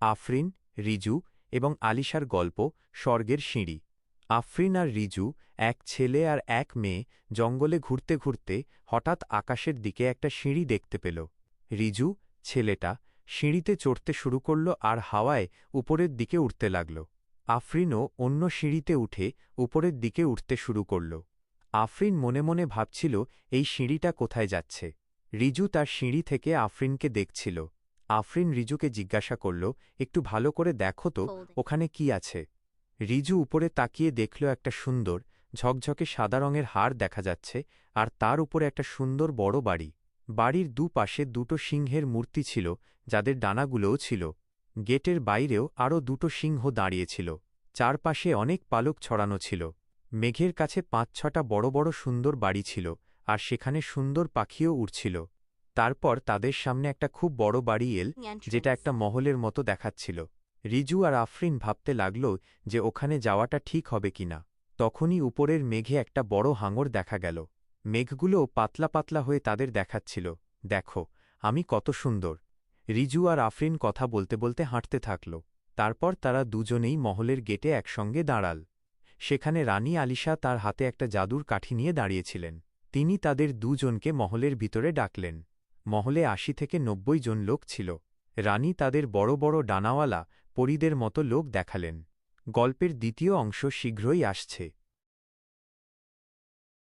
আফরিন, রিজু এবং আলিশার গল্প স্বর্গের সিঁড়ি। আফরিন আর রিজু, এক ছেলে আর এক মেয়ে, জঙ্গলে ঘুরতে ঘুরতে হঠাৎ আকাশের দিকে একটা সিঁড়ি দেখতে পেল। রিজু, ছেলেটা, সিঁড়িতে চড়তে শুরু করল আর হাওয়ায় উপরের দিকে উঠতে লাগল। আফরিনও অন্য সিঁড়িতে উঠে উপরের দিকে উঠতে শুরু করল। আফরিন মনে মনে ভাবছিল এই সিঁড়িটা কোথায় যাচ্ছে। রিজু তার সিঁড়ি থেকে আফরিনকে দেখছিল। আফরিন রিজুকে জিজ্ঞাসা করল, একটু ভালো করে দেখো তো ওখানে কি আছে। রিজু উপরে তাকিয়ে দেখল একটা সুন্দর ঝকঝকে সাদা রঙের হাড় দেখা যাচ্ছে, আর তার উপরে একটা সুন্দর বড় বাড়ি। বাড়ির দুপাশে দুটো সিংহের মূর্তি ছিল, যাদের ডানাগুলোও ছিল। গেটের বাইরেও আরও দুটো সিংহ দাঁড়িয়েছিল। চারপাশে অনেক পালক ছড়ানো ছিল। মেঘের কাছে ৫-৬টা বড় বড় সুন্দর বাড়ি ছিল, আর সেখানে সুন্দর পাখিও উড়ছিল। তারপর তাদের সামনে একটা খুব বড় বাড়ি এল, যেটা একটা মহলের মতো দেখাচ্ছিল। রিজু আর আফরিন ভাবতে লাগল যে ওখানে যাওয়াটা ঠিক হবে কিনা। তখনই উপরের মেঘে একটা বড় হাঙর দেখা গেল। মেঘগুলো পাতলা পাতলা হয়ে তাদের দেখাচ্ছিল, দেখো আমি কত সুন্দর। রিজু আর আফরিন কথা বলতে বলতে হাঁটতে থাকল। তারপর তারা দুজনেই মহলের গেটে একসঙ্গে দাঁড়াল। সেখানে রানী আলিশা তার হাতে একটা জাদুর কাঠি নিয়ে দাঁড়িয়েছিলেন। তিনি তাদের দুজনকে মহলের ভিতরে ডাকলেন। মহলে ৮০ থেকে ৯০ জন লোক ছিল। রানী তাদের বড় বড় ডানাওয়ালা পরীদের মতো লোক দেখালেন। গল্পের দ্বিতীয় অংশ শীঘ্রই আসছে।